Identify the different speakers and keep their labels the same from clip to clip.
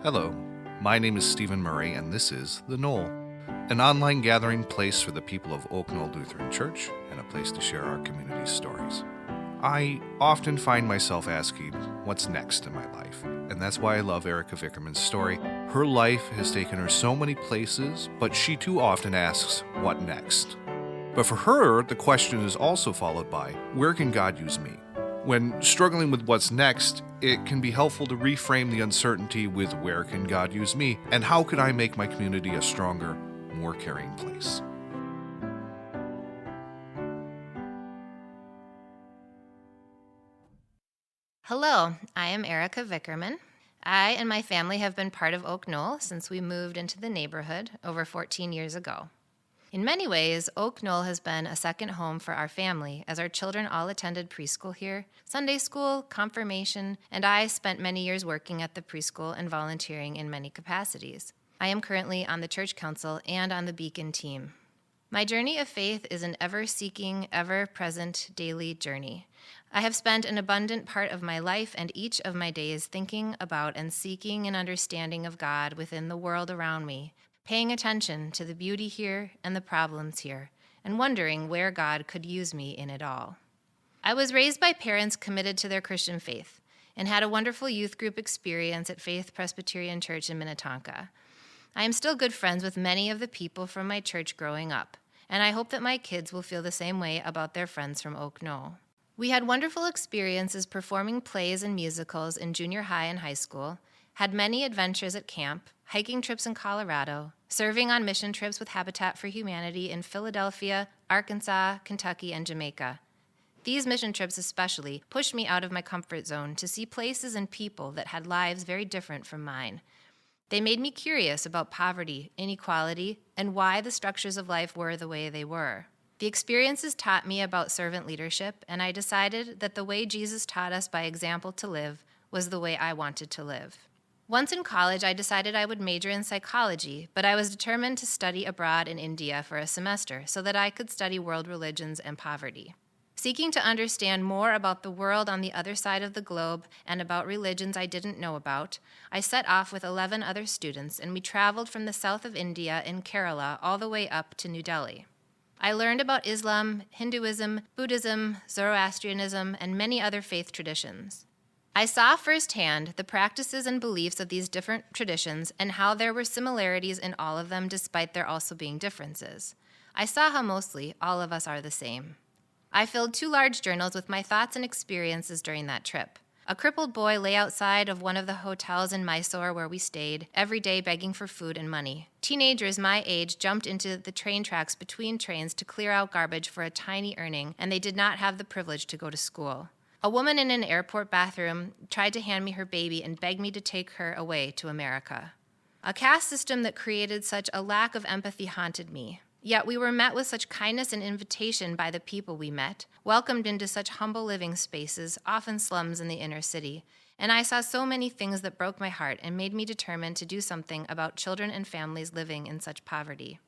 Speaker 1: Hello, my name is Stephen Murray, and this is The Knoll, an online gathering place for the people of Knoll Lutheran Church and a place to share our community's stories. I often find myself asking, what's next in my life? And that's why I love Erika Vickerman's story. Her life has taken her so many places, but she too often asks, what next? But for her, the question is also followed by, where can God use me? When struggling with what's next, it can be helpful to reframe the uncertainty with where can God use me, and how could I make my community a stronger, more caring place?
Speaker 2: Hello, I am Erika Vickerman. I and my family have been part of Knoll since we moved into the neighborhood over 14 years ago. In many ways, Knoll has been a second home for our family, as our children all attended preschool here, Sunday school, confirmation, and I spent many years working at the preschool and volunteering in many capacities. I am currently on the church council and on the Beacon team. My journey of faith is an ever-seeking, ever-present daily journey. I have spent an abundant part of my life and each of my days thinking about and seeking an understanding of God within the world around me, paying attention to the beauty here and the problems here, and wondering where God could use me in it all. I was raised by parents committed to their Christian faith and had a wonderful youth group experience at Faith Presbyterian Church in Minnetonka. I am still good friends with many of the people from my church growing up, and I hope that my kids will feel the same way about their friends from Knoll. We had wonderful experiences performing plays and musicals in junior high and high school, had many adventures at camp, hiking trips in Colorado, serving on mission trips with Habitat for Humanity in Philadelphia, Arkansas, Kentucky, and Jamaica. These mission trips especially pushed me out of my comfort zone to see places and people that had lives very different from mine. They made me curious about poverty, inequality, and why the structures of life were the way they were. The experiences taught me about servant leadership, and I decided that the way Jesus taught us by example to live was the way I wanted to live. Once in college, I decided I would major in psychology, but I was determined to study abroad in India for a semester so that I could study world religions and poverty. Seeking to understand more about the world on the other side of the globe and about religions I didn't know about, I set off with 11 other students, and we traveled from the south of India in Kerala all the way up to New Delhi. I learned about Islam, Hinduism, Buddhism, Zoroastrianism, and many other faith traditions. I saw firsthand the practices and beliefs of these different traditions and how there were similarities in all of them despite there also being differences. I saw how mostly all of us are the same. I filled 2 large journals with my thoughts and experiences during that trip. A crippled boy lay outside of one of the hotels in Mysore where we stayed, every day begging for food and money. Teenagers my age jumped into the train tracks between trains to clear out garbage for a tiny earning, and they did not have the privilege to go to school. A woman in an airport bathroom tried to hand me her baby and begged me to take her away to America. A caste system that created such a lack of empathy haunted me. Yet we were met with such kindness and invitation by the people we met, welcomed into such humble living spaces, often slums in the inner city, and I saw so many things that broke my heart and made me determined to do something about children and families living in such poverty.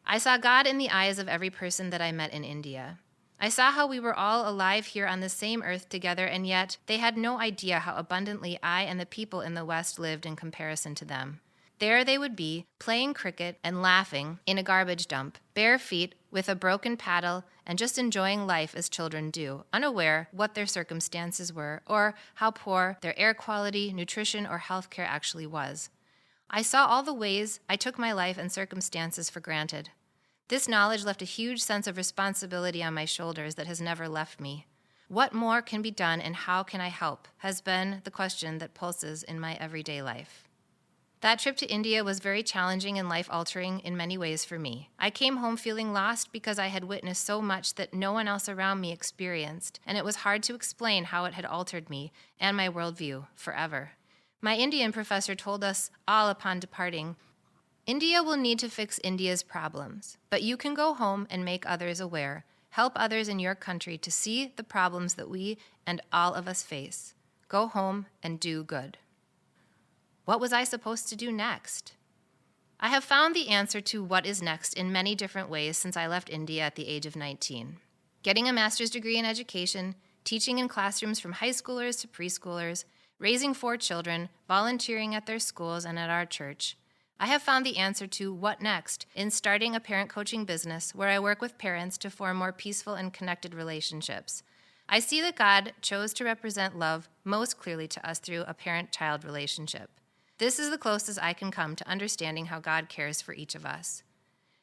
Speaker 2: I saw God in the eyes of every person that I met in India. I saw how we were all alive here on the same earth together, and yet they had no idea how abundantly I and the people in the West lived in comparison to them. There they would be, playing cricket and laughing in a garbage dump, bare feet with a broken paddle, and just enjoying life as children do, unaware what their circumstances were or how poor their air quality, nutrition, or health care actually was. I saw all the ways I took my life and circumstances for granted. This knowledge left a huge sense of responsibility on my shoulders that has never left me. What more can be done and how can I help has been the question that pulses in my everyday life. That trip to India was very challenging and life-altering in many ways for me. I came home feeling lost because I had witnessed so much that no one else around me experienced, and it was hard to explain how it had altered me and my worldview forever. My Indian professor told us all upon departing, India will need to fix India's problems, but you can go home and make others aware. Help others in your country to see the problems that we and all of us face. Go home and do good. What was I supposed to do next? I have found the answer to what is next in many different ways since I left India at the age of 19. Getting a master's degree in education, teaching in classrooms from high schoolers to preschoolers, raising 4 children, volunteering at their schools and at our church, I have found the answer to what next in starting a parent coaching business where I work with parents to form more peaceful and connected relationships. I see that God chose to represent love most clearly to us through a parent-child relationship. This is the closest I can come to understanding how God cares for each of us.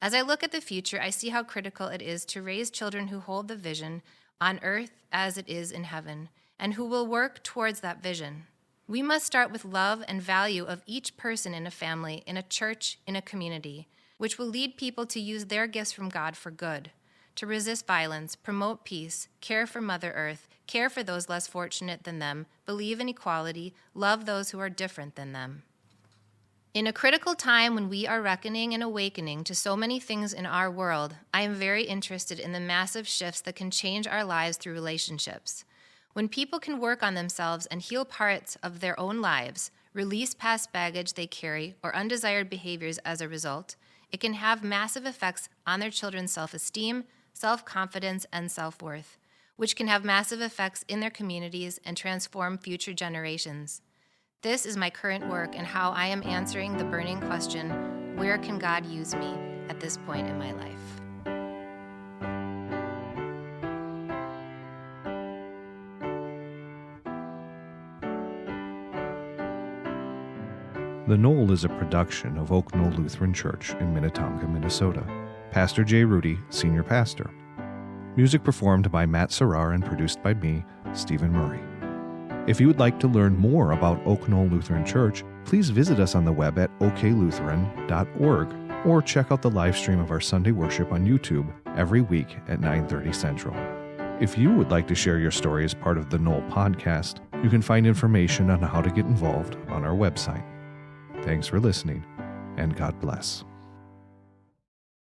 Speaker 2: As I look at the future, I see how critical it is to raise children who hold the vision on earth as it is in heaven, and who will work towards that vision. We must start with love and value of each person in a family, in a church, in a community, which will lead people to use their gifts from God for good, to resist violence, promote peace, care for Mother Earth, care for those less fortunate than them, believe in equality, love those who are different than them. In a critical time when we are reckoning and awakening to so many things in our world, I am very interested in the massive shifts that can change our lives through relationships. When people can work on themselves and heal parts of their own lives, release past baggage they carry or undesired behaviors as a result, it can have massive effects on their children's self-esteem, self-confidence, and self-worth, which can have massive effects in their communities and transform future generations. This is my current work and how I am answering the burning question, where can God use me at this point in my life?
Speaker 1: The Knoll is a production of Oak Knoll Lutheran Church in Minnetonka, Minnesota. Pastor J. Rudy, Senior Pastor. Music performed by Matt Cerar and produced by me, Stephen Murray. If you would like to learn more about Oak Knoll Lutheran Church, please visit us on the web at oklutheran.org or check out the live stream of our Sunday worship on YouTube every week at 9:30 Central. If you would like to share your story as part of the Knoll podcast, you can find information on how to get involved on our website. Thanks for listening, and God bless.